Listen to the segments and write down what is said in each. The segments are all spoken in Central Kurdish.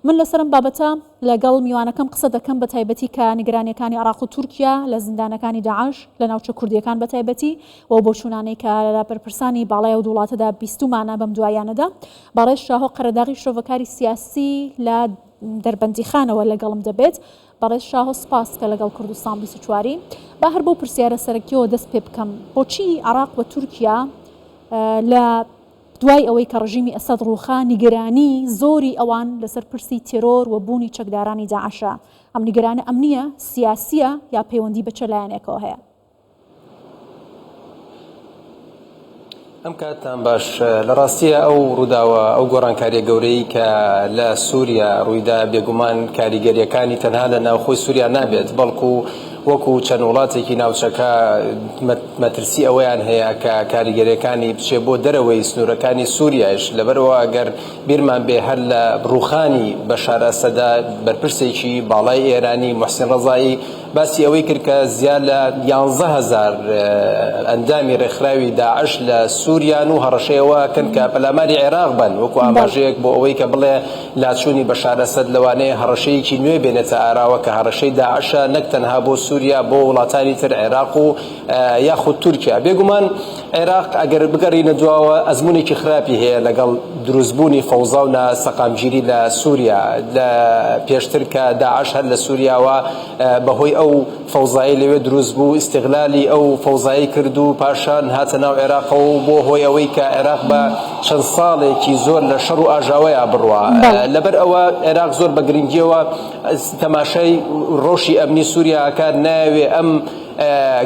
من لەسەرم بابەتە لەگەڵ میوانەکەم قسە دەکەم بە تایبەتی کە نیگرانیەکانی عێراق و تورکیا لە زیندانەکانی داعش لە ناوچە کوردیەکان بە تایبەتی و بۆ چوونانەی کە لە بەرپرسانی باڵای و وڵاتەدا بیستومانە بەم دوایانەدا بەڕێز شاهۆ قەرەداغی شۆڤەکاری سیاسی لە دەربەندیخانەوە لەگەڵم دەبێت. بەڕێز شاهۆ سپاس کە لەگەڵ کوردستان 24 با هەر بۆ پرسیارە سەرەکیەوە دەست پێ بکەم بۆچی عێراق و تورکیا لە دوای ئەوەی کە ڕژیمی ئەسەد ڕووخا نیگەرانی زۆری ئەوان لەسەر پرسی تێرۆر و بوونی چەکدارانی داعشە، ئەم نیگەرانە ئەمنیە سیاسیە یا پەیوەندی بە چه لایەنێکەوە هەیە؟ ئەم کاتتان باش لە ڕاستیە ئەو ڕووداوە ئەو گۆڕانکاریە گەورەی کە لە سووریا ڕوویدا بێگومان کاریگەریەکانی تەنها لە ناوخۆی سووریا نابێت بەڵکو وەکو چەند وڵاتێکی ناوچەکە مەترسی ئەوەیان هەیە کە کاریگەریەکانی بچێ بۆ دەرەوەی سنوورەکانی سووریایش لەبەرەوە ئەگەر بیرمان بێ هەر لە ڕووخانی بەشار ئەسەدا بەرپرسێکی باڵای ئێرانی موحسین ڕەزایی باسی ئەوەی کرد کە زیاد لە 11,000 ئەندامی ڕێکخراوی داعش لە سووریان و هەڕەشەیەوە کەن کە پەلاماری عێراق بن وەکو ئاماژەیەک بۆ ئەوەی کە بڵێ لاچوونی بەشار ئەسەد لەوانەیە هەڕەشەیەکی نوێ بێنێتە ئاراوە کە هەڕەشەی داعشە نەک تەنها بۆ سووریا بۆ وڵاتانی تر عێراق و یاخود تورکیا. بێگومان عێراق ئەگەر بگەڕینە دواوە ئەزمونێکی خراپی هەیە لەگەڵ دروستبوونی فەوزا و سەقامگیری لە سووریا لە پێشتر کە داعش هەر لە سووریاوە بەهۆی ئەو فەوزایی لەوێ دروست بوو ئیستیغلالی ئەو فەوزایی کرد و پاشان هاتە ناو عێراقەوە و بۆ هۆی ئەوەی کە عێراق بە چەند ساڵێکی زۆر لە شەڕ و ئاژاوەیە بڕوە. لەبەر ئەوە عێراق زۆر بە گرنگیەوە تەماشای ڕۆژی ئەمنی سووریا ئاکات ناوێ ئەم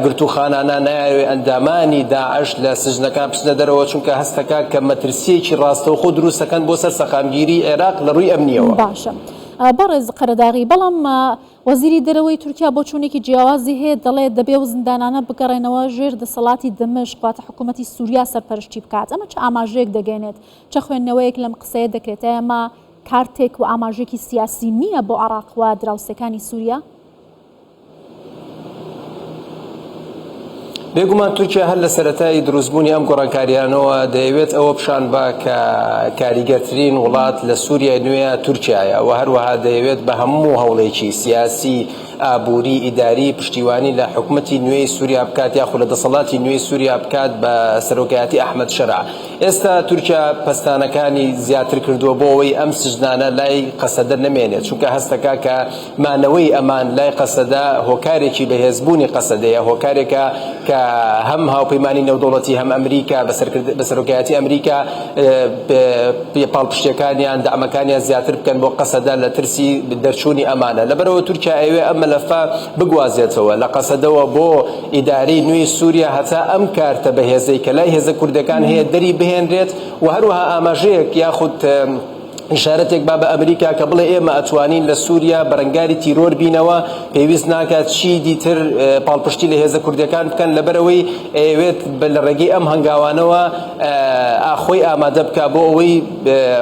گرتوخانانە ناوێ ئەندامانی داعش لە سژنەکان بچنە دەرەوە چونکە هەستەکە کە مەترسیەکی ڕاستەوخۆ دروست دەکەن بۆ سەر سەقامگیری عێراق لە ڕووی ئەمنیەوە. باشە بەڕێز قەرەداغی بەڵام وەزیری دەرەوەی تورکیا بۆ چوونێکی جیاوازی هەیە دەڵێت دەبێ و زیندانانە بگەڕێنەوە ژێر دەسەڵاتی دمشق واتە حکوومەتی سووریا سەرپەرشتی بکات. ئەمە چه ئاماژەیەک دەگەێنێت چه خوێندنەوەیەک لەم قسەیە دەکرێت ئەمە کارتێک و ئاماژێکی سیاسی نییە بۆ عێراق و دراوسەکانی سووریا؟ بێگومان تورکیا هەر لە سەرەتای دروستبوونی ئەم گۆڕانکاریانەوە دەیەوێت ئەوە پیشان با کە کاریگەرترین وڵات لە سووریای نوێیە تورکیایە و هەروەها دەیەوێت بە هەموو هەوڵێکی سیاسی ئابووری ئیداری پشتیوانی لە حکوومەتی نوێی سووریا بکات یاخود لە دەسەڵاتی نوێی سووریا بکات بە سەرۆکایەتی ئەحمەد شەرع. ئێستا تورکیا پەستانەکانی زیاتر کردووە بۆ ئەوەی ئەم سژنانە لای قەسەدە نەمێنێت چونکە هەستەکە کە مانەوەی ئەمان لای قەسەدە هۆکارێکی بەهێزبوونی قەسەدەیە هۆکارێکە کە هەم هاوپەیمانی نێودەوڵەتی هەم ئەمریکا بە سەرۆکایەتی ئەمریکا پاڵپشتیەکانیان دامەکانیان زیاتر بکەن بۆ قەسەدە لە ترسی دەرچوونی ئەمانە. لەبەرەوە تورکیا ئەوێ ئەم مەلەفە بگوازێتەوە لە قەسەدەوە بۆ ئیدارەی نوێی سووریا هەتا ئەم کارتە بەهێزەی کە لای هێزە کوردەکان هەیە دەری بهێنرێت و هەروەها ئاماژەیەک یاخود ئشارەتێک با بە ئەمریکا کە بڵێ ئێمە ئەتوانین لە سووریا بەرەنگاری تیرۆر بینەوە پێویست ناکات چی دیتر پاڵپشتی لە هێزە کوردەکان بکەن لەبەرەوەی ئەوێت لە ڕێگەی ئەم هەنگاوانەوە ئاخۆی ئامادە بکە بۆ ئەوەی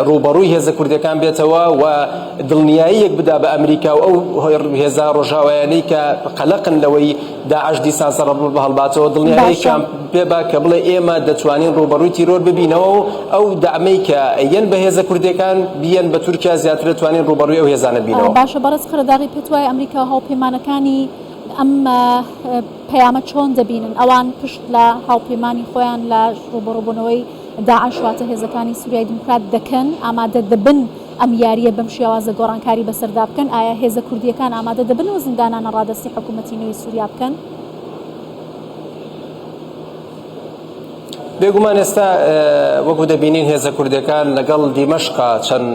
ڕوبەڕووی هێزە کوردەکان بێتەوە و دڵنیاییەک بدا بە ئەمریکا و ئەو هێزە ڕۆژاوایانەی کە قەلەقن لەوەی داعش دیسان سەر هەڵباتەوە دڵنیاییەکیان پێبا کە بڵێ ئێمە دەتوانین ڕوبەڕووی تیرۆر ببینەوە و ئەو دامەی کە ئەیەن بە هێزە کوردەکان بیان بە تورکیا زیاتر دەتوانین ڕوبەڕووی ئەو هێزانە بینەوە. باشە بەڕێز قەرەداغی پێت وایە ئەمریکا هاوپەیمانەکانی ئەم پەیامە چۆن دەبینن ئەوان پشت لە هاوپەیمانی خۆیان لە ڕوبەڕووبوونەوەی داعش واتە هێزەکانی سووریای دیموکرات دەکەن ئامادە دەبن ئەم یاریە بەم شێوازە گۆڕانکاری بەسەردا بکەن؟ ئایا هێزە کوردیەکان ئامادە دەبن و زیندانانە ڕادستی حکوومەتی نوێی سووریا بکەن؟ بێگومان ئێستا وەکو دەبینین هێزە کوردەکان لەگەڵ دیمەشقا چەند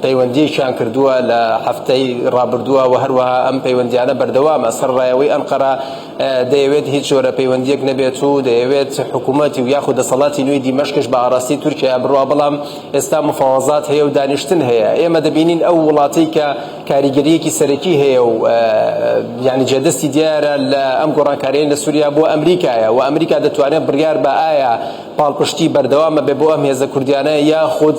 پەیوەندیەکیان کردووە لە هەفتەی ڕابردووە و هەروەها ئەم پەیوەندیانە بەردەوامە سەرڕایەوەی ئەنقەرە دەیەوێت هیچ جۆرە پەیوەندیەک نەبێت و دەیەوێت حکوومەتی و یاخود دەسەڵاتی نوێی دیمەشقش بە ئاڕاستی تورکیا بڕوا بەڵام ئێستا مفاوەزات هەیە و دانیشتن هەیە. ئێمە دەبینین ئەو وڵاتەی کە کاریگەریەکی سەرەکی هەیە و یعنی جێدەستی دیارە لە ئەم گۆڕانکاریە لە سووریا بۆ ئەمریکایە و ئەمریکا دەتوانێت بڕیار بە ئایا پاڵپشتی بەردەوامە بێ بۆ ئەم هێزە کوردیانە یاخود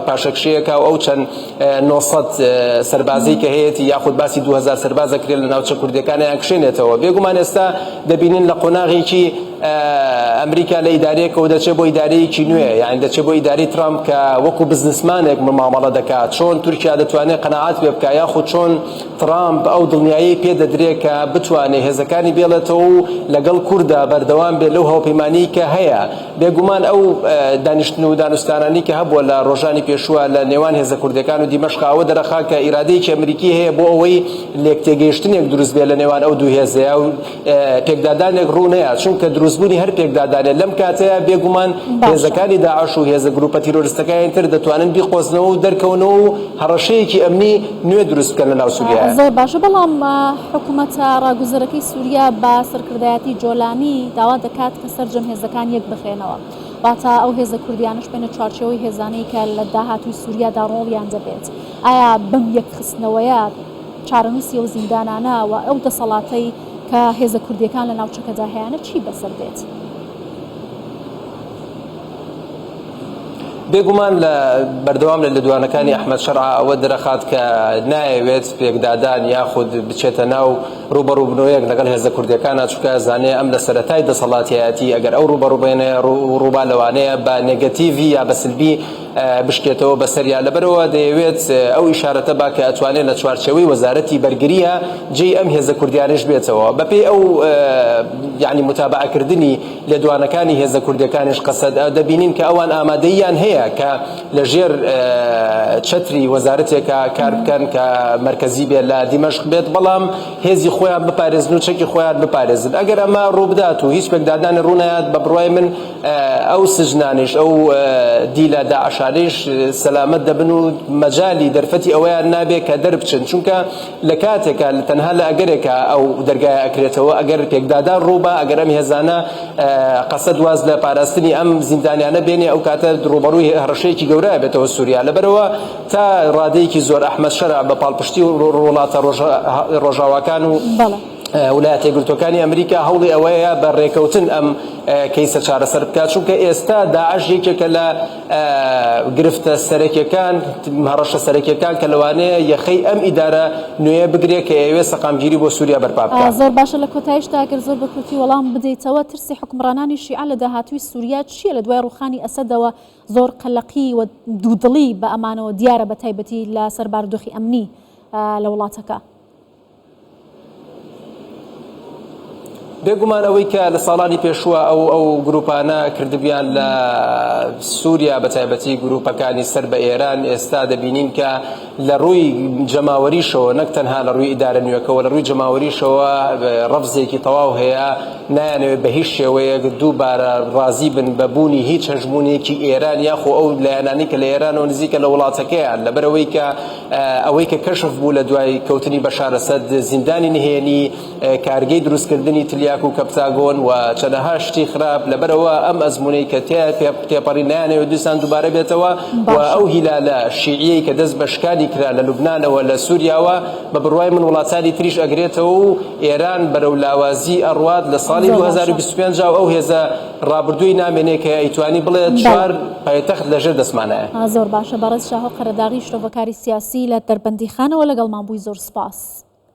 پاشەکشەیەکە و ئەو چەند 900 سەربازی کە هەیەی یاخود باسی 2000 سەرباز دەکرێت لە ناوچە کوردەکانیان کشێنێتەوە. بێگومان ئێستا دەبینین لە قۆناغێکی ئەمریکا لە ئیدارەیەکەوە دەچێت بۆ ئیدارەیەکی نوێ، یعنی دەچێت بۆ ئیداری ترامپ کە وەکو بزنسمانێک مامەڵە دەکات، چۆن تورکیا دەتوانێت قەناعات پێ بکات، یاخود چۆن ترامپ ئەو دڵنیایی پێ دەدرێت کە بتوانێت هێزەکانی بێڵێتەوە و لەگەڵ کووردا بەردەوام بێت لەو هاوپەیمانیی کە هەیە. بێگومان ئەو دانیشتن و دانوستانانی کە هەبووە لە ڕۆژانی پێشووە لە نێوان هێزە کوردەکان و دیمەشق ئەوە دەرەخا کە ئیرادەیەکی ئەمریکی هەیە بۆ ئەوەی لێکتێگەیشتنێک دروست بێت لە نێوان ئەو دوو هێزەیە و پێکدادانێک ڕوو نەیە، چونکە دروستبوونی هەر پێکدادانێت لەم کاتەیە بێگومان هێزەکانی داعش و هێزە گروپە تیرۆریستەکانی تر دەتوانن بیقۆزنەوە و دەرکەونەوە و هەڕەشەیەکی ئەمنی نوێ دروست بکەن لە ناو سووریا. زۆر باشە، بەڵام حکوومەتە ڕاگوزەرەکەی سووریا بە سەرکردایەتی جۆلانی داوا دەکات کە سەرجەم هێزەکان یەک بخێنەوە، واتە ئەو هێزە کوردیانش بێنە چوارچێوەی هێزانەی کە لە داهاتووی سووریادا ڕۆڵیان دەبێت. ئایا بەم یەکخستنەوەیە چارەنووسی ئەو زیندانانە و ئەو دەسەڵاتەی کە هێزە کوردیەکان لە ناوچەکەدا هەیەە چی بەسەر بێت؟ بێگومان لە بەردەوام لە لەدوانەکانی ئەحمەد شەرع ئەوە دەرەخات کە نایەوێت پێکدادان یاخود بچێتە ناو ڕوبەڕووبنەوەیەک لەگەڵ هێزە کوردەکانە، چونکە زانێ ئەم لە سەرەتای دەسەڵاتایەتی ئەگەر ئەو ڕوبەڕووبێنێ ڕووبا لەوانەیە بە نێگەتیڤی یا بە سلبی بشکێتەوە بەسەریا. لەبەرەوە دەیەوێت ئەو ئیشارەتە با کە ئەتوانێت لە چوارچێوەی وەزارەتی بەرگریە جێی ئەم هێزە کوردیانش بێتەوە بەپێی ئەو یعنی متابعەکردنی لێدوانەکانی هێزە کوردەکانش قەسەد دەبینین کە ئەوان ئامادەییان هەیە کە لە ژێر چەتری وەزارەتێکە کار بکەن کە مەرکەزی بێت لە دیمەشق بێت، بەڵام هێزی خۆیان بپارێزن و چەکی خۆیان بپارێزن. ئەگەر ئەمە ڕووبدات و هیچ پێکدادانی ڕوونایات بە بڕوای من ئەو سژنانیش ئەو دیلە داعشانیش سەلامەت دەبن و مەجالی دەرفەتی ئەوەیان نابێت کە دەربچن، چونکە لە کاتێکە تەنها لە ئەگەرێکە ئەو دەرگای ئەکرێتەوە ئەگەر پێکدادان ڕووبە، ئەگەر ئەم هێزانە قەسەد واز لە پاراستنی ئەم زیندانیانە بێنێ ئەو کاتە ڕوبەڕووی هەڕەشەیەکی گەورەیە بێتەوە سووریا. لەبەرەوە تا ڕادەیەکی زۆر ئەحمەد شەرع بە پاڵپشتی وڵاتە ڕۆژاواکان و وڵاتە یەکگرتووەکانی ئەمریکا هەوڵی ئەوەیە بە ڕێکەوتن ئەم کەیسە چارەسەر بکات، چونکە ئێستا داعش یەکێکە لە گرفتە سەرەکیەکان هەڕەشە سەرەکیەکان کە لەوانەیە یەخەی ئەم ئیدارە نوێ بگرێت کە ئەوێ سەقامگیری بۆ سووریا بەرپا بکات. زۆر باشە، لە کۆتاییشدا ئەگەر زۆر بەکوتی وەڵام بدەیتەوە ترسی حکمڕانانی شیعە لە داهاتووی سووریا چییە لە دوای ڕوخانی ئەسەدەوە زۆر قەلەقی و دوودڵی بە ئەمانەوە دیارە بە تایبەتی لە سەر بارودۆخی ئەمنی لە وڵاتەکە؟ بێگومان ئەوەی کە لە ساڵانی پێشووە ئەو گروپانە کردبیان لە سووریا بە تایبەتی گروپەکانی سەر بە ئێران، ئێستا دەبینین کە لە ڕووی جەماوەریشەوە نەک تەنها لە ڕووی ئیدارە نوێەکەەوە لە ڕووی جەماوەریشەوە ڕەفزێکی تەواو هەیە، نایانەوێت بە هیچ شێوەیەک دووبارە ڕازی بن بەبوونی هیچ هەژمونێکی ئێران یاخۆ ئەو لایەنانی کە لە ئێرانەوە نزیکە لە وڵاتەکەیان، لەبەرەوەی کە ئەوەی کە کەشف بوو لە دوای کەوتنی بەشار ئەسەد زیندانی نهێنی، کارگەی دروستکردنی تلیاک و کەپتاگۆن و چەندەها شتی خراپ، لەبەرەوە ئەم ئەزمونەی کە تێپەڕی نایانەوێت دووسان دووبارە بێتەوە و ئەو هیلالە شیعیەی کە دەست بەشکانی کرا لە لوبنانەوە لە سووریاوە بە بڕوای من وڵاتانی تریش ئەگرێتەوە و ئێران بەرەو لاوازی ئەڕوات لە ساڵی 2025 ئەو هێزە ڕابردووی نامێنێ کە ئەیتوانی بڵێت چوار پایتەخت لەژێر دەسمانایە. زۆر باشە، بەڕێز شاهۆ قەرەداغی شرۆڤەکاری سیاسی لە دەربەندیخانەوە لەگەڵمان بووی، زۆر سپاس.